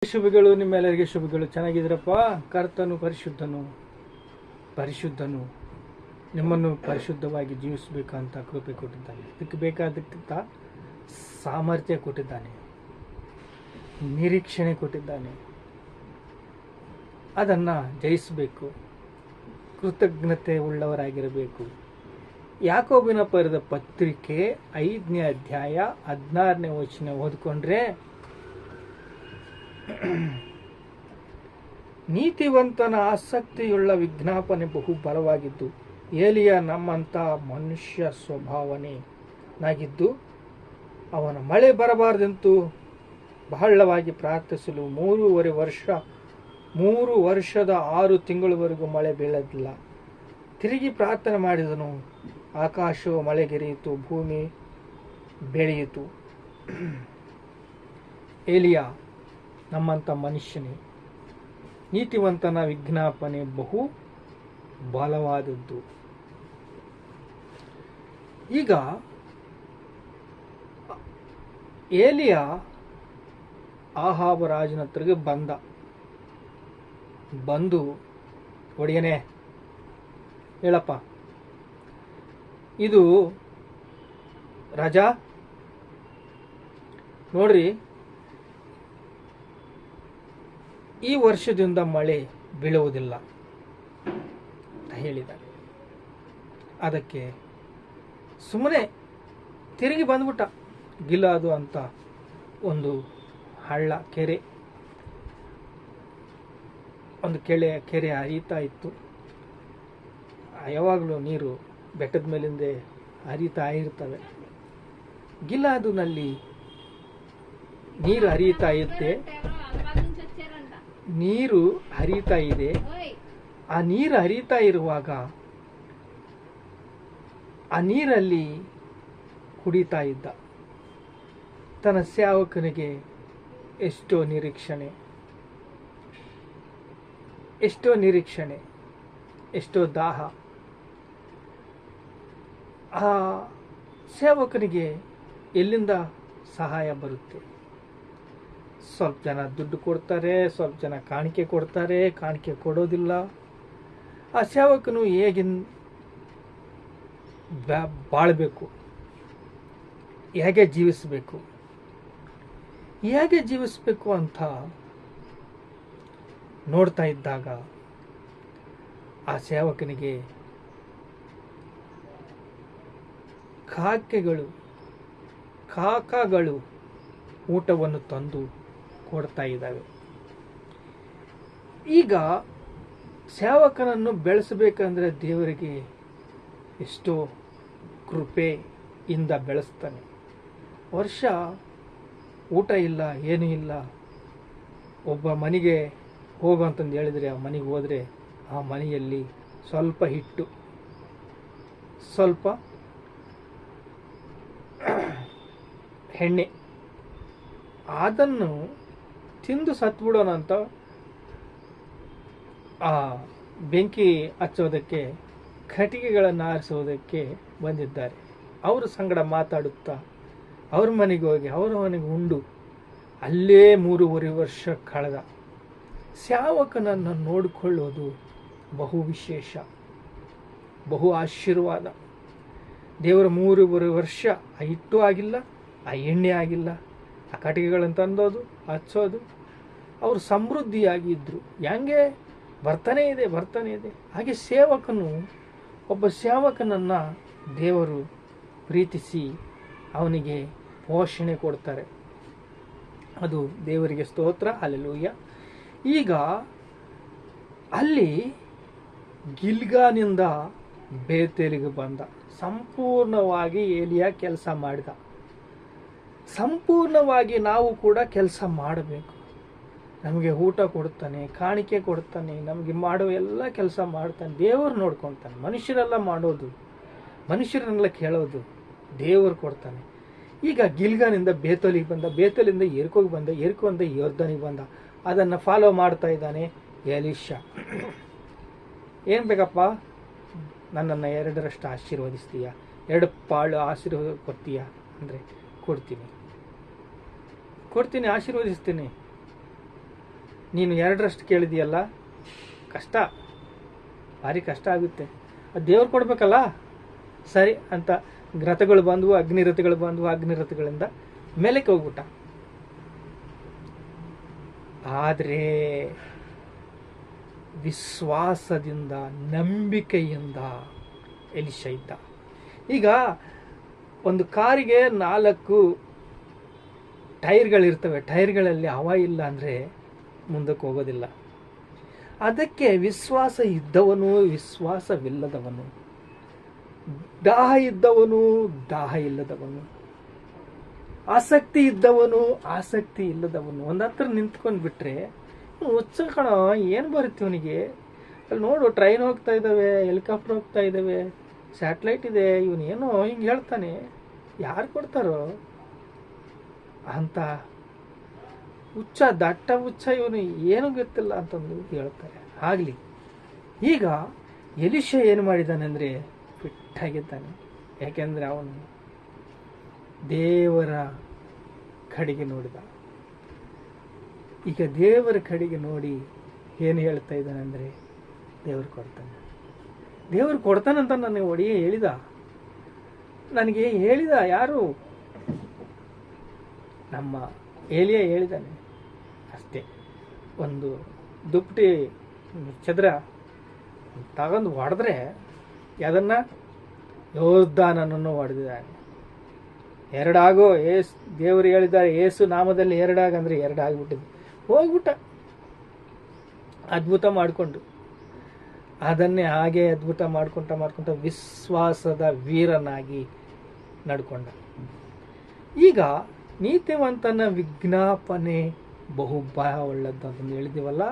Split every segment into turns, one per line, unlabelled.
ಶುಭಗಳು, ನಿಮ್ಮೆಲ್ಲರಿಗೆ ಶುಭಗಳು. ಚೆನ್ನಾಗಿದ್ದೀರಪ್ಪ? ಕರ್ತನು ಪರಿಶುದ್ಧನು ನಿಮ್ಮನ್ನು ಪರಿಶುದ್ಧವಾಗಿ ಜೀವಿಸಬೇಕಂತ ಕೃಪೆ ಕೊಟ್ಟಿದ್ದಾನೆ. ಇದಕ್ಕೆ ಬೇಕಾದಕ್ಕಿಂತ ಸಾಮರ್ಥ್ಯ ಕೊಟ್ಟಿದ್ದಾನೆ, ನಿರೀಕ್ಷಣೆ ಕೊಟ್ಟಿದ್ದಾನೆ. ಅದನ್ನು ಜಯಿಸಬೇಕು, ಕೃತಜ್ಞತೆ ಉಳ್ಳವರಾಗಿರಬೇಕು. ಯಾಕೋಬಿನ ಬರೆದ ಪತ್ರಿಕೆ 5ನೇ ಅಧ್ಯಾಯ 16ನೇ ವಚನ ಓದಿಕೊಂಡ್ರೆ, ನೀತಿವಂತನ ಆಸಕ್ತಿಯುಳ್ಳ ವಿಜ್ಞಾಪನೆ ಬಹು ಬಲವಾಗಿದ್ದು, ಏಲಿಯ ನಮ್ಮಂಥ ಮನುಷ್ಯ ಸ್ವಭಾವನೆಯಾಗಿದ್ದು, ಅವನ ಮಳೆ ಬರಬಾರದೆಂತೂ ಬಹಳವಾಗಿ ಪ್ರಾರ್ಥಿಸಲು 3 ವರ್ಷದ 6 ತಿಂಗಳವರೆಗೂ ಮಳೆ ಬೀಳಲಿಲ್ಲ. ತಿರುಗಿ ಪ್ರಾರ್ಥನೆ ಮಾಡಿದನು, ಆಕಾಶವು ಮಳೆಗೆರೆಯಿತು, ಭೂಮಿ ಬೆಳೆಯಿತು. ಏಲಿಯ ನಮ್ಮಂಥ ಮನುಷ್ಯನೇ, ನೀತಿವಂತನ ವಿಜ್ಞಾಪನೆ ಬಹು ಬಲವಾದದ್ದು. ಈಗ ಏಲಿಯ ಆಹಾಬ ರಾಜನ ಹತ್ರಗೆ ಬಂದು, ಒಡೆಯನೇ ಹೇಳಪ್ಪ, ಇದು ರಾಜ ನೋಡ್ರಿ, ಈ ವರ್ಷದಿಂದ ಮಳೆ ಬೀಳುವುದಿಲ್ಲ ಅಂತ ಹೇಳಿದ್ದಾನೆ. ಅದಕ್ಕೆ ಸುಮ್ಮನೆ ತಿರುಗಿ ಬಂದ್ಬಿಟ್ಟ. ಗಿಲಾದು ಅಂತ ಒಂದು ಹಳ್ಳ, ಕೆರೆ ಹರಿತಾ ಇತ್ತು. ಯಾವಾಗಲೂ ನೀರು ಬೆಟ್ಟದ ಮೇಲಿಂದ ಹರಿತಾ ಇರ್ತವೆ. ಗಿಲಾದುನಲ್ಲಿ ನೀರು ಹರಿತಾ ಇದೆ. ಆ ನೀರು ಹರಿತಾ ಇರುವಾಗ ಆ ನೀರಲ್ಲಿ ಕುಡಿತಾ ಇದ್ದ. ತನ್ನ ಸೇವಕನಿಗೆ ಎಷ್ಟೋ ನಿರೀಕ್ಷಣೆ, ಎಷ್ಟೋ ದಾಹ. ಆ ಸೇವಕನಿಗೆ ಎಲ್ಲಿಂದ ಸಹಾಯ ಬರುತ್ತೆ? ಸ್ವಲ್ಪ ಜನ ದುಡ್ಡು ಕೊಡ್ತಾರೆ, ಸ್ವಲ್ಪ ಜನ ಕಾಣಿಕೆ ಕೊಡ್ತಾರೆ, ಕಾಣಿಕೆ ಕೊಡೋದಿಲ್ಲ. ಆ ಸೇವಕನು ಹೇಗಿನ್ ಬಾಳ್ಬೇಕು, ಹೇಗೆ ಜೀವಿಸಬೇಕು ಅಂತ ನೋಡ್ತಾ ಇದ್ದಾಗ ಆ ಸೇವಕನಿಗೆ ಕಾಕಗಳು ಊಟವನ್ನು ತಂದು ಕೊಡ್ತಾ ಇದ್ದಾವೆ. ಈಗ ಸೇವಕನನ್ನು ಬೆಳೆಸಬೇಕಂದ್ರೆ ದೇವರಿಗೆ ಎಷ್ಟೋ ಕೃಪೆಯಿಂದ ಬೆಳೆಸ್ತಾನೆ. ವರ್ಷ ಊಟ ಇಲ್ಲ, ಏನೂ ಇಲ್ಲ. ಒಬ್ಬ ಮನೆಗೆ ಹೋಗು ಅಂತಂದು ಹೇಳಿದರೆ ಆ ಮನೆಗೆ ಹೋದರೆ ಆ ಮನೆಯಲ್ಲಿ ಸ್ವಲ್ಪ ಹಿಟ್ಟು, ಸ್ವಲ್ಪ ಎಣ್ಣೆ, ಅದನ್ನು ತಿಂದು ಸತ್ಬಿಡೋಣ ಅಂತ ಆ ಬೆಂಕಿ ಹಚ್ಚೋದಕ್ಕೆ, ಕಟ್ಟಿಗೆಗಳನ್ನು ಆರಿಸೋದಕ್ಕೆ ಬಂದಿದ್ದಾರೆ. ಅವರ ಸಂಗಡ ಮಾತಾಡುತ್ತಾ ಅವ್ರ ಮನೆಗೆ ಹೋಗಿ ಅವರ ಮನೆಗೆ ಉಂಡು ಅಲ್ಲೇ 3.5 ವರ್ಷ ಕಳೆದ. ಸೇವಕನನ್ನು ನೋಡಿಕೊಳ್ಳೋದು ಬಹು ವಿಶೇಷ, ಬಹು ಆಶೀರ್ವಾದ. ದೇವರ 3.5 ವರ್ಷ ಆ ಹಿಟ್ಟು ಆಗಿಲ್ಲ, ಆ ಎಣ್ಣೆ ಆಗಿಲ್ಲ, ಆ ಕಟ್ಟಿಗೆಗಳನ್ನು ತಂದೋದು, ಹಚ್ಚೋದು. ಅವರು ಸಮೃದ್ಧಿಯಾಗಿದ್ದರು. ಹೆಂಗೆ ಬರ್ತಾನೇ ಇದೆ. ಹಾಗೆ ಒಬ್ಬ ಸೇವಕನನ್ನು ದೇವರು ಪ್ರೀತಿಸಿ ಅವನಿಗೆ ಪೋಷಣೆ ಕೊಡ್ತಾರೆ. ಅದು ದೇವರಿಗೆ ಸ್ತೋತ್ರ, ಹಲ್ಲೆಲೂಯ. ಈಗ ಅಲ್ಲಿ ಗಿಲ್ಗಾನಿಂದ ಬೇತೇಲಿಗೆ ಬಂದ. ಸಂಪೂರ್ಣವಾಗಿ ಏಲಿಯ ಕೆಲಸ ಮಾಡಿದ. ಸಂಪೂರ್ಣವಾಗಿ ನಾವು ಕೂಡ ಕೆಲಸ ಮಾಡಬೇಕು. ನಮಗೆ ಊಟ ಕೊಡ್ತಾನೆ, ಕಾಣಿಕೆ ಕೊಡ್ತಾನೆ, ನಮಗೆ ಮಾಡೋ ಎಲ್ಲ ಕೆಲಸ ಮಾಡ್ತಾನೆ. ದೇವರು ನೋಡ್ಕೊತಾನೆ. ಮನುಷ್ಯರೆಲ್ಲ ಮಾಡೋದು, ಮನುಷ್ಯರನ್ನೆಲ್ಲ ಕೇಳೋದು, ದೇವರು ಕೊಡ್ತಾನೆ. ಈಗ ಗಿಲ್ಗಾನಿಂದ ಬೇತೋಲಿಗೆ ಬಂದ, ಬೇತೋಲಿಂದ ಎರ್ಕೋಗೆ ಬಂದ, ಎರ್ಕೋಂದ ಯೋರ್ಧನಿಗೆ ಬಂದ. ಅದನ್ನು ಫಾಲೋ ಮಾಡ್ತಾ ಇದ್ದಾನೆ ಎಲೀಷಾ. ಏನು ಬೇಕಪ್ಪ, ನನ್ನನ್ನು 2ರಷ್ಟು ಆಶೀರ್ವದಿಸ್ತೀಯ, 2 ಪಾಳು ಆಶೀರ್ವಾದ ಕೊಡ್ತೀಯ ಅಂದರೆ ಕೊಡ್ತೀನಿ, ಆಶೀರ್ವದಿಸ್ತೀನಿ. ನೀನು 2ರಷ್ಟು ಕೇಳಿದೆಯಲ್ಲ, ಕಷ್ಟ, ಭಾರಿ ಕಷ್ಟ ಆಗುತ್ತೆ, ಅದು ದೇವ್ರು ಕೊಡಬೇಕಲ್ಲ. ಸರಿ ಅಂತ ರಥಗಳು ಬಂದವು, ಅಗ್ನಿರಥಗಳು ಬಂದವು, ಅಗ್ನಿರಥಗಳಿಂದ ಮೇಲಕ್ಕೆ ಹೋಗ್ಬಿಟ್ಟ. ಆದರೆ ವಿಶ್ವಾಸದಿಂದ, ನಂಬಿಕೆಯಿಂದ ಎಲಿಷ ಇದ್ದ. ಈಗ ಒಂದು ಕಾರಿಗೆ 4 ಟೈರ್ಗಳಿರ್ತವೆ, ಟೈರ್ಗಳಲ್ಲಿ ಹವಾ ಇಲ್ಲ ಅಂದರೆ ಮುಂದಕ್ಕೆ ಹೋಗೋದಿಲ್ಲ. ಅದಕ್ಕೆ ವಿಶ್ವಾಸ ಇದ್ದವನು, ವಿಶ್ವಾಸವಿಲ್ಲದವನು, ದಾಹ ಇದ್ದವನು, ದಾಹ ಇಲ್ಲದವನು, ಆಸಕ್ತಿ ಇದ್ದವನು, ಆಸಕ್ತಿ ಇಲ್ಲದವನು ಒಂದು ಹತ್ರ ನಿಂತ್ಕೊಂಡು ಬಿಟ್ರೆ ಹುಚ್ಚ ಕಣ, ಏನು ಬರುತ್ತೆ ಇವನಿಗೆ? ಅಲ್ಲಿ ನೋಡು, ಟ್ರೈನ್ ಹೋಗ್ತಾ ಇದ್ದಾವೆ, ಹೆಲಿಕಾಪ್ಟರ್ ಹೋಗ್ತಾ ಇದ್ದಾವೆ, ಸ್ಯಾಟಲೈಟ್ ಇದೆ, ಇವನೇನೋ ಹಿಂಗೆ ಹೇಳ್ತಾನೆ, ಯಾರು ಕೊಡ್ತಾರೋ ಅಂತ ಹುಚ್ಚ, ದಟ್ಟ ಹುಚ್ಚ ಇವನು, ಏನು ಗೊತ್ತಿಲ್ಲ ಅಂತಂದು ಹೇಳ್ತಾರೆ. ಆಗಲಿ, ಈಗ ಎಲಿಷ ಏನು ಮಾಡಿದ್ದಾನೆ ಅಂದರೆ ಫಿಟ್ಟಾಗಿದ್ದಾನೆ. ಯಾಕೆಂದರೆ ಅವನು ದೇವರ ಕಡೆಗೆ ನೋಡಿದ. ಈಗ ದೇವರ ಕಡೆಗೆ ನೋಡಿ ಏನು ಹೇಳ್ತಾ ಇದ್ದಾನೆ ಅಂದರೆ, ದೇವರು ಕೊಡ್ತಾನೆ, ದೇವರು ಕೊಡ್ತಾನಂತ ನನಗೆ ಒಡೆಯ ಹೇಳಿದ, ನನಗೆ ಹೇಳಿದ. ಯಾರು? ನಮ್ಮ ಏಲಿಯ ಹೇಳಿದ್ದಾನೆ ಅಷ್ಟೇ. ಒಂದು ದುಪ್ಪಟಿ ಚದ್ರ ತಗೊಂಡು ಹೊಡೆದ್ರೆ ಅದನ್ನು ಯೋಧಾನನನ್ನು ಹೊಡೆದಿದ್ದಾನೆ. 2 ಏಸು, ದೇವರು ಹೇಳಿದ್ದಾರೆ, ಏಸು ನಾಮದಲ್ಲಿ 2 ಅಂದರೆ 2 ಆಗಿಬಿಟ್ಟಿದೆ. ಹೋಗ್ಬಿಟ್ಟ ಅದ್ಭುತ ಮಾಡಿಕೊಂಡು, ಅದನ್ನೇ ಹಾಗೆ ಅದ್ಭುತ ಮಾಡ್ಕೊಂತ ವಿಶ್ವಾಸದ ವೀರನಾಗಿ ನಡ್ಕೊಂಡ. ಈಗ ನೀತಿವಂತನ ವಿಜ್ಞಾಪನೆ ಬಹು ಒಳ್ಳೆದ್ದು ಅದನ್ನು ಹೇಳಿದೀವಲ್ಲ.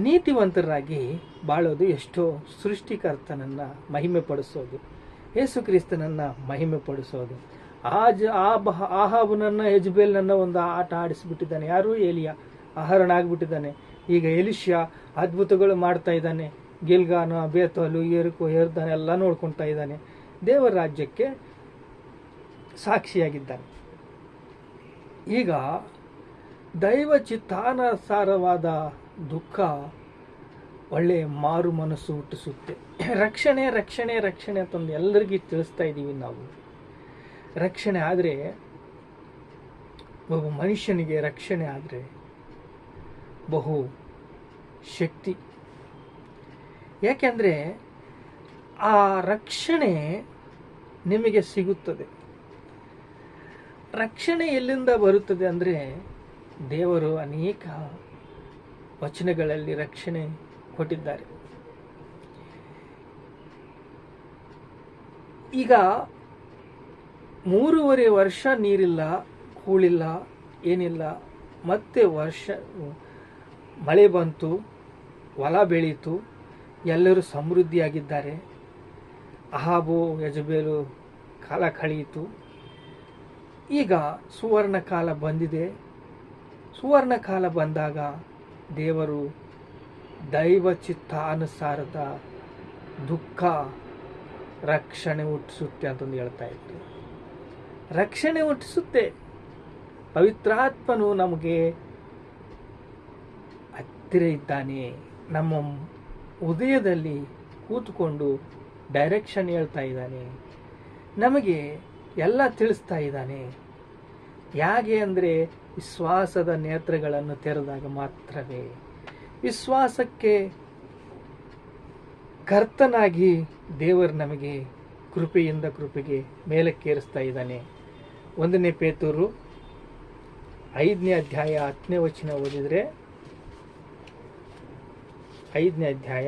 ನೀತಿವಂತರಾಗಿ ಬಾಳೋದು ಎಷ್ಟೋ ಸೃಷ್ಟಿಕರ್ತನನ್ನು ಮಹಿಮೆ ಪಡಿಸೋದು, ಯೇಸು ಕ್ರಿಸ್ತನನ್ನು ಮಹಿಮೆ ಪಡಿಸೋದು. ಆಹಾಬನನ್ನು, ಯಜ್ಬೇಲನನ್ನು ಒಂದು ಆಟ ಆಡಿಸಿಬಿಟ್ಟಿದ್ದಾನೆ. ಯಾರು? ಏಲಿಯ. ಆಹರಣ ಆಗಿಬಿಟ್ಟಿದ್ದಾನೆ. ಈಗ ಎಲಿಷ ಅದ್ಭುತಗಳು ಮಾಡ್ತಾ ಇದ್ದಾನೆ. ಗಿಲ್ಗಾನ, ಬೇತಲು, ಏರಿಕೋ, ಏರ್ದಾನೆ ಎಲ್ಲ ನೋಡ್ಕೊಳ್ತಾ ಇದ್ದಾನೆ. ದೇವರ ರಾಜ್ಯಕ್ಕೆ ಸಾಕ್ಷಿಯಾಗಿದ್ದಾನೆ. ಈಗ ದೈವ ಚಿತ್ತಾನುಸಾರವಾದ ದುಃಖ ಒಳ್ಳೆಯ ಮಾರು ಮನಸ್ಸು ಹುಟ್ಟಿಸುತ್ತೆ. ರಕ್ಷಣೆ ರಕ್ಷಣೆ ರಕ್ಷಣೆ ಅಂತಂದು ಎಲ್ಲರಿಗೂ ತಿಳಿಸ್ತಾ ಇದ್ದೀವಿ ನಾವು. ರಕ್ಷಣೆ ಆದರೆ, ಒಬ್ಬ ಮನುಷ್ಯನಿಗೆ ರಕ್ಷಣೆ ಆದರೆ ಬಹು ಶಕ್ತಿ. ಯಾಕೆಂದರೆ ಆ ರಕ್ಷಣೆ ನಿಮಗೆ ಸಿಗುತ್ತದೆ. ರಕ್ಷಣೆ ಎಲ್ಲಿಂದ ಬರುತ್ತದೆ ಅಂದರೆ, ದೇವರು ಅನೇಕ ವಚನಗಳಲ್ಲಿ ರಕ್ಷಣೆ ಕೊಟ್ಟಿದ್ದಾರೆ. ಈಗ 3.5 ವರ್ಷ ನೀರಿಲ್ಲ, ಹೂಳಿಲ್ಲ, ಏನಿಲ್ಲ. ಮತ್ತೆ ಮಳೆ ಬಂತು, ಹೊಲ ಬೆಳೀತು, ಎಲ್ಲರೂ ಸಮೃದ್ಧಿಯಾಗಿದ್ದಾರೆ. ಅಹಾಬು, ಯಜಬೇಲು ಕಾಲ ಕಳೆಯಿತು. ಈಗ ಸುವರ್ಣ ಕಾಲ ಬಂದಿದೆ. ಸುವರ್ಣ ಕಾಲ ಬಂದಾಗ ದೇವರು ದೈವ ಚಿತ್ತಾನುಸಾರದ ದುಃಖ ರಕ್ಷಣೆ ಹುಟ್ಟಿಸುತ್ತೆ ಅಂತಂದು ಹೇಳ್ತಾ ಇದ್ರು. ರಕ್ಷಣೆ ಹುಟ್ಟಿಸುತ್ತೆ. ಪವಿತ್ರಾತ್ಮನು ನಮಗೆ ಹತ್ತಿರ ಇದ್ದಾನೆ. ನಮ್ಮ ಹೃದಯದಲ್ಲಿ ಕೂತ್ಕೊಂಡು ಡೈರೆಕ್ಷನ್ ಹೇಳ್ತಾ ಇದ್ದಾನೆ, ನಮಗೆ ಎಲ್ಲ ತಿಳಿಸ್ತಾ ಇದ್ದಾನೆ. ಹೇಗೆ ಅಂದರೆ, ವಿಶ್ವಾಸದ ನೇತ್ರಗಳನ್ನು ತೆರೆದಾಗ ಮಾತ್ರವೇ. ವಿಶ್ವಾಸಕ್ಕೆ ಕರ್ತನಾಗಿ ದೇವರು ನಮಗೆ ಕೃಪೆಯಿಂದ ಕೃಪೆಗೆ ಮೇಲಕ್ಕೇರಿಸ್ತಾ ಇದ್ದಾನೆ. 1 ಪೇತೂರು 5ನೇ ಅಧ್ಯಾಯ 10ನೇ ವಚನ ಓದಿದರೆ, 5ನೇ ಅಧ್ಯಾಯ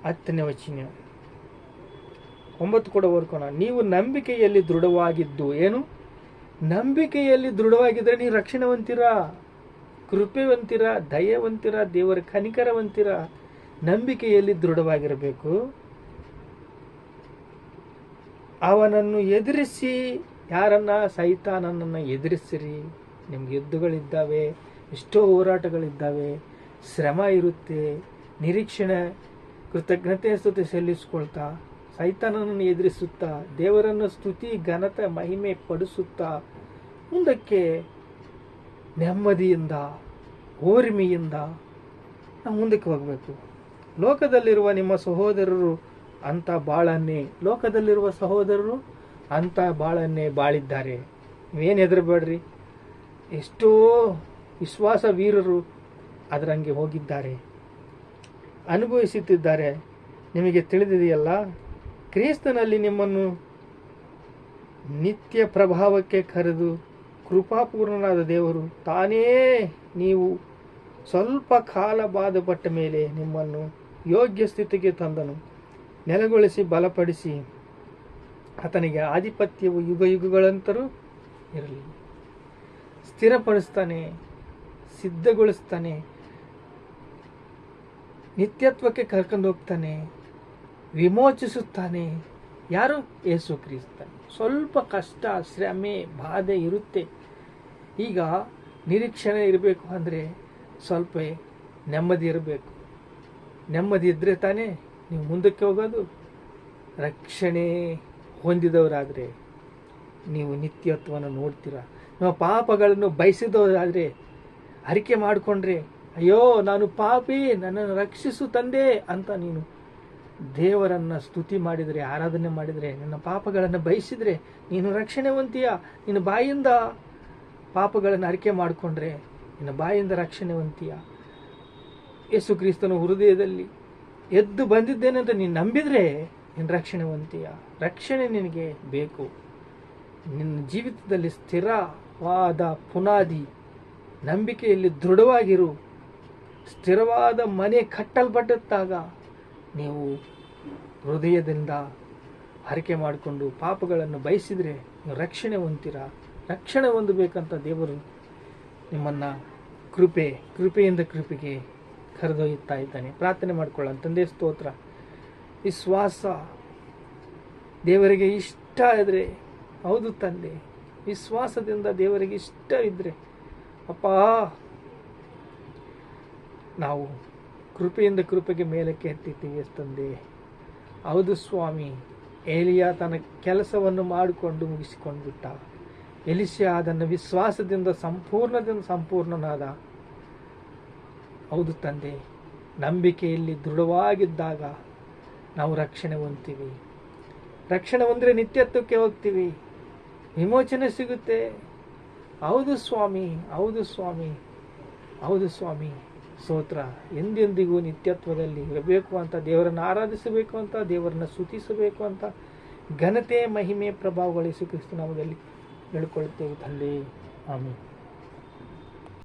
10ನೇ ವಚನ 9 ಕೂಡ ಓದ್ಕೋಣ. ನೀವು ನಂಬಿಕೆಯಲ್ಲಿ ದೃಢವಾಗಿದ್ದು, ಏನು? ನಂಬಿಕೆಯಲ್ಲಿ ದೃಢವಾಗಿದ್ದರೆ ನೀವು ರಕ್ಷಣೆವಂತಿರ, ಕೃಪೆವಂತಿರ, ದಯವಂತಿರ, ದೇವರ ಕನಿಕರವಂತಿರ. ನಂಬಿಕೆಯಲ್ಲಿ ದೃಢವಾಗಿರಬೇಕು. ಅವನನ್ನು ಎದುರಿಸಿ, ಯಾರನ್ನ? ಸೈತಾನನನ್ನು ಎದುರಿಸಿರಿ. ನಿಮ್ಗೆ ಯುದ್ಧಗಳಿದ್ದಾವೆ, ಎಷ್ಟೋ ಹೋರಾಟಗಳಿದ್ದಾವೆ, ಶ್ರಮ ಇರುತ್ತೆ. ನಿರೀಕ್ಷಣೆ, ಕೃತಜ್ಞತೆ ಸ್ತುತಿ ಸಲ್ಲಿಸ್ಕೊಳ್ತಾ ಸೈತಾನನನ್ನು ಎದುರಿಸುತ್ತಾ ದೇವರನ್ನು ಸ್ತುತಿ ಘನತೆ ಮಹಿಮೆ ಪಡಿಸುತ್ತಾ ಮುಂದಕ್ಕೆ ನೆಮ್ಮದಿಯಿಂದ ಓರ್ಮೆಯಿಂದ ನಾವು ಮುಂದಕ್ಕೆ ಹೋಗಬೇಕು. ಲೋಕದಲ್ಲಿರುವ ನಿಮ್ಮ ಸಹೋದರರು ಅಂಥ ಬಾಳನ್ನೇ ಲೋಕದಲ್ಲಿರುವ ಸಹೋದರರು ಅಂಥ ಬಾಳನ್ನೇ ಬಾಳಿದ್ದಾರೆ. ನೀವೇನು ಹೆದರಬೇಡ್ರಿ. ಎಷ್ಟೋ ವಿಶ್ವಾಸ ವೀರರು ಅದರಂಗೆ ಹೋಗಿದ್ದಾರೆ, ಅನುಭವಿಸುತ್ತಿದ್ದಾರೆ. ನಿಮಗೆ ತಿಳಿದಿದೆಯಲ್ಲ, ಕ್ರಿಸ್ತನಲ್ಲಿ ನಿಮ್ಮನ್ನು ನಿತ್ಯ ಪ್ರಭಾವಕ್ಕೆ ಕರೆದು ಕೃಪಾಪೂರ್ಣನಾದ ದೇವರು ತಾನೇ ನೀವು ಸ್ವಲ್ಪ ಕಾಲ ಬಾಧಪಟ್ಟ ಮೇಲೆ ನಿಮ್ಮನ್ನು ಯೋಗ್ಯ ಸ್ಥಿತಿಗೆ ತಂದನು. ನೆಲೆಗೊಳಿಸಿ ಬಲಪಡಿಸಿ ಆತನಿಗೆ ಆಧಿಪತ್ಯವು ಯುಗ ಯುಗಗಳಂತರೂ ಇರಲಿ. ಸ್ಥಿರಪಡಿಸ್ತಾನೆ, ಸಿದ್ಧಗೊಳಿಸ್ತಾನೆ, ನಿತ್ಯತ್ವಕ್ಕೆ ಕರ್ಕೊಂಡು ಹೋಗ್ತಾನೆ, ವಿಮೋಚಿಸುತ್ತಾನೆ. ಯಾರು? ಯೇಸು ಕ್ರಿಸ್ತ. ಸ್ವಲ್ಪ ಕಷ್ಟ, ಶ್ರಮೆ, ಬಾಧೆ ಇರುತ್ತೆ. ಈಗ ನಿರೀಕ್ಷಣೆ ಇರಬೇಕು ಅಂದರೆ ಸ್ವಲ್ಪ ನೆಮ್ಮದಿ ಇರಬೇಕು. ನೆಮ್ಮದಿ ಇದ್ದರೆ ತಾನೇ ನೀವು ಮುಂದಕ್ಕೆ ಹೋಗೋದು. ರಕ್ಷಣೆ ಹೊಂದಿದವರಾದರೆ ನೀವು ನಿತ್ಯತ್ವವನ್ನು ನೋಡ್ತೀರ. ನಿಮ್ಮ ಪಾಪಗಳನ್ನು ಬಯಸಿದವರಾದರೆ ಅರಿಕೆ ಮಾಡಿಕೊಂಡ್ರೆ, ಅಯ್ಯೋ ನಾನು ಪಾಪಿ, ನನ್ನನ್ನು ರಕ್ಷಿಸು ತಂದೆ ಅಂತ ನೀನು ದೇವರನ್ನು ಸ್ತುತಿ ಮಾಡಿದರೆ, ಆರಾಧನೆ ಮಾಡಿದರೆ, ನಿನ್ನ ಪಾಪಗಳನ್ನು ಬಯಸಿದರೆ ನೀನು ರಕ್ಷಣೆ ಹೊಂತೀಯ. ನಿನ್ನ ಬಾಯಿಂದ ಪಾಪಗಳನ್ನು ಅರಿಕೆ ಮಾಡಿಕೊಂಡ್ರೆ ನಿನ್ನ ಬಾಯಿಂದ ರಕ್ಷಣೆ ಹೊಂತೀಯ. ಯೇಸು ಕ್ರಿಸ್ತನ ಹೃದಯದಲ್ಲಿ ಎದ್ದು ಬಂದಿದ್ದೇನೆ ಅಂತ ನೀನು ನಂಬಿದರೆ ನಿನ್ನ ರಕ್ಷಣೆ ಹೊಂತೀಯ. ರಕ್ಷಣೆ ನಿನಗೆ ಬೇಕು. ನಿನ್ನ ಜೀವಿತದಲ್ಲಿ ಸ್ಥಿರವಾದ ಪುನಾದಿ, ನಂಬಿಕೆಯಲ್ಲಿ ದೃಢವಾಗಿರು. ಸ್ಥಿರವಾದ ಮನೆ ಕಟ್ಟಲ್ಪಟ್ಟಾಗ ನೀವು ಹೃದಯದಿಂದ ಹರಕೆ ಮಾಡಿಕೊಂಡು ಪಾಪಗಳನ್ನು ಬಯಸಿದರೆ ನೀವು ರಕ್ಷಣೆ ಹೊಂತೀರ. ರಕ್ಷಣೆ ಹೊಂದಬೇಕಂತ ದೇವರು ನಿಮ್ಮನ್ನು ಕೃಪೆಯಿಂದ ಕೃಪೆಗೆ ಕರೆದೊಯ್ಯುತ್ತಾ ಇದ್ದಾನೆ. ಪ್ರಾರ್ಥನೆ ಮಾಡಿಕೊಳ್ಳೋಣ. ತಂದೆ ಸ್ತೋತ್ರ. ವಿಶ್ವಾಸ ದೇವರಿಗೆ ಇಷ್ಟ ಇದ್ದರೆ, ಹೌದು ತಂದೆ, ವಿಶ್ವಾಸದಿಂದ ದೇವರಿಗೆ ಇಷ್ಟ ಇದ್ದರೆ ಅಪ್ಪ ನಾವು ಕೃಪೆಯಿಂದ ಕೃಪೆಗೆ ಮೇಲಕ್ಕೆ ಎತ್ತಿದ್ದೀವಿ ತಂದೆ. ಹೌದು ಸ್ವಾಮಿ, ಏಲಿಯ ತನ್ನ ಕೆಲಸವನ್ನು ಮಾಡಿಕೊಂಡು ಮುಗಿಸಿಕೊಂಡು ಬಿಟ್ಟ. ಎಲಿಷಾ ಅದನ್ನು ವಿಶ್ವಾಸದಿಂದ ಸಂಪೂರ್ಣನಾದ. ಹೌದು ತಂದೆ, ನಂಬಿಕೆಯಲ್ಲಿ ದೃಢವಾಗಿದ್ದಾಗ ನಾವು ರಕ್ಷಣೆ ಹೊಂದ್ತೀವಿ. ರಕ್ಷಣೆ ಹೊಂದರೆ ನಿತ್ಯತ್ವಕ್ಕೆ ಹೋಗ್ತೀವಿ, ವಿಮೋಚನೆ ಸಿಗುತ್ತೆ. ಹೌದು ಸ್ವಾಮಿ, ಹೌದು ಸ್ವಾಮಿ, ಹೌದು ಸ್ವಾಮಿ. ಸ್ತೋತ್ರ. ಎಂದೆಂದಿಗೂ ನಿತ್ಯತ್ವದಲ್ಲಿ ಇರಬೇಕು ಅಂತ, ದೇವರನ್ನು ಆರಾಧಿಸಬೇಕು ಅಂತ, ದೇವರನ್ನು ಸ್ತುತಿಸಬೇಕು ಅಂತ ಘನತೆ, ಮಹಿಮೆ, ಪ್ರಭಾವಗಳು ಯೇಸು ಕ್ರಿಸ್ತ ನಾಮದಲ್ಲಿ ಹೇಳಿಕೊಳ್ಳುತ್ತೇವೆ ತಂದೆ. ಆಮೆನ್.